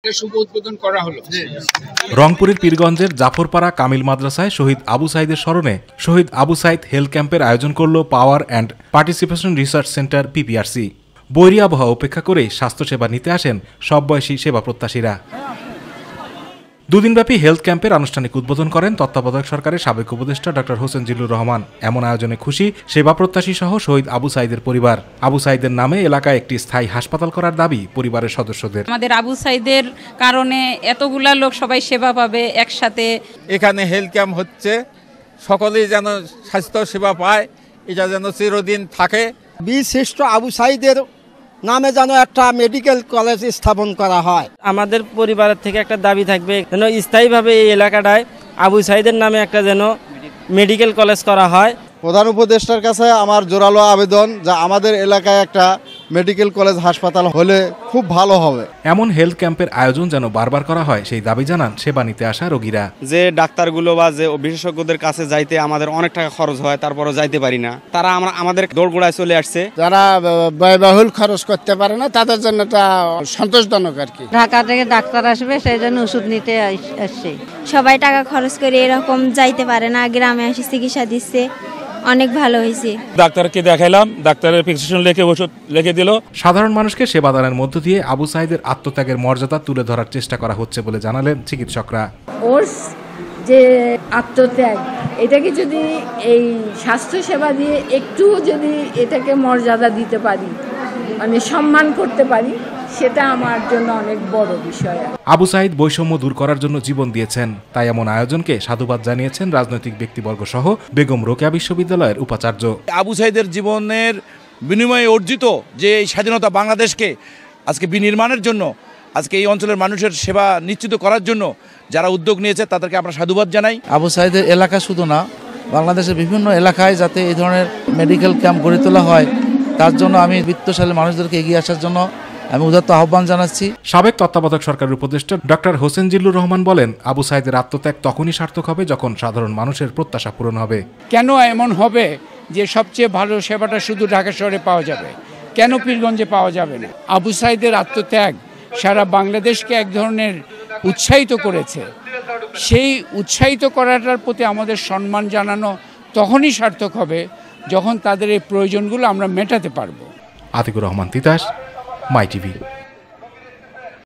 শুভ উদ্বোধন করা হলো। রংপুরের পীরগঞ্জের জাফরপাড়া কামিল মাদ্রাসায় শহীদ আবু সাইদের স্মরণে শহীদ আবু সাইদ হেলথ ক্যাম্পের আয়োজন করল power and participation research centre PPRC. বৈরী আবহাওয়া উপেক্ষা করে স্বাস্থ্যসেবা নিতে আসেন সব বয়সী সেবা প্রত্যাশীরা। দুদিনব্যাপী হেলথ ক্যাম্পের আনুষ্ঠানিক উদ্বোধন করেন তত্ত্বাবধায়ক সরকারের সাবেক উপদেষ্টা ডক্টর হোসেন জিল্লুর রহমান। এমন আয়োজনে খুশি সেবা প্রত্যাশী সহ শহীদ আবু সাইদের পরিবার। আবু সাইদের নামে এলাকায় একটি স্থায়ী হাসপাতাল করার দাবি পরিবারের সদস্যদের। আমাদের আবু সাইদের কারণে এতগুলা লোক সবাই সেবা পাবে একসাথে। এখানে হেলথ ক্যাম্প হচ্ছে, সকলেই যেন স্বাস্থ্য সেবা পায়, এটা যেন চিরদিন থাকে। বীর শ্রেষ্ঠ আবু সাইদের নামে যেন একটা মেডিকেল কলেজ স্থাপন করা হয়। আমাদের পরিবারের থেকে একটা দাবি থাকবে যেন স্থায়ীভাবে এই এলাকাটায় আবু সাইদের নামে একটা যেন মেডিকেল কলেজ করা হয়। প্রধান উপদেষ্টার কাছে আমার জোরালো আবেদন যে আমাদের এলাকায় একটা মেডিকেল কলেজ হাসপাতাল হলে খুব ভালো হবে। এমন হেলথ ক্যাম্পের আয়োজন যেন বারবার করা হয় সেই দাবি জানান সেবা নিতে আসা রোগীরা। যে ডাক্তারগুলো বা যে বিশেষজ্ঞদের কাছে যাইতে আমাদের অনেক টাকা খরচ হয়, তারপরও যাইতে পারি না, তারা আমাদের দৌড়গোড়ায় চলে আসছে। যারা ব্যয়বহুল খরচ করতে পারে না তাদের জন্য এটা সন্তোষজনক আর কি। ঢাকা থেকে ডাক্তার আসবে সেই জন্য ওষুধ নিতে আসছে। সবাই টাকা খরচ করে এরকম যাইতে পারে না, গ্রামে এসে চিকিৎসা দিচ্ছে, অনেক ভালো হয়েছে। ডাক্তারকে দেখাইলাম, ডাক্তারের প্রেসক্রিপশন লিখে ওষুধ লিখে দিল। সাধারণ মানুষকে সেবা দানের মধ্য দিয়ে আবু সাইদের আত্মত্যাগের মর্যাদা তুলে ধরার চেষ্টা করা হচ্ছে বলে জানালেন চিকিৎসকরা। ওর যে আত্মত্যাগ, এটাকে যদি এই স্বাস্থ্য সেবা দিয়ে একটু যদি এটাকে মর্যাদা দিতে পারি, মানে সম্মান করতে পারি, সেটা আমার জন্য অনেক বড় বিষয়। আবু সাইদ বৈষম্য দূর করার জন্য জীবন দিয়েছেন, তাই এমন আয়োজনকে সাধুবাদ জানিয়েছেন রাজনৈতিক ব্যক্তিবর্গ সহ বেগম রোকেয়া বিশ্ববিদ্যালয়ের উপাচার্য। আবু সাইদের জীবনের বিনিময়ে অর্জিত যে স্বাধীনতা বাংলাদেশকে আজকে বিনির্মাণের জন্য, আজকে এই অঞ্চলের মানুষের সেবা নিশ্চিত করার জন্য যারা উদ্যোগ নিয়েছে তাদেরকে আমরা সাধুবাদ জানাই। আবু সাইদের এলাকা শুধু না, বাংলাদেশের বিভিন্ন এলাকায় যাতে এই ধরনের মেডিকেল ক্যাম্প গড়ে তোলা হয়, তার জন্য আমি বিত্তশালী মানুষদেরকে এগিয়ে আসার জন্য আমি উদাত্ত আহ্বান জানাচ্ছি। সাবেক তত্ত্বাবধায়ক সরকারের উপদেষ্টা ডক্টর হোসেন জিল্লুর রহমান বলেন, আবু সাইদের আত্মত্যাগ তখনই সার্থক হবে যখন সাধারণ মানুষের প্রত্যাশা পূরণ হবে। কেন এমন হবে যে সবচেয়ে ভালো সেবাটা শুধু ঢাকা শহরে পাওয়া যাবে, কেন পীরগঞ্জে পাওয়া যাবে না? আবু সাইদের আত্মত্যাগ সারা বাংলাদেশকে এক ধরনের উৎসাহিত করেছে। সেই উৎসাহিত করাটার প্রতি আমাদের সম্মান জানানো তখনই সার্থক হবে যখন তাদের এই প্রয়োজনগুলো আমরা মেটাতে পারবো। আতিকুর রহমান তিতাস, মাই টিভি।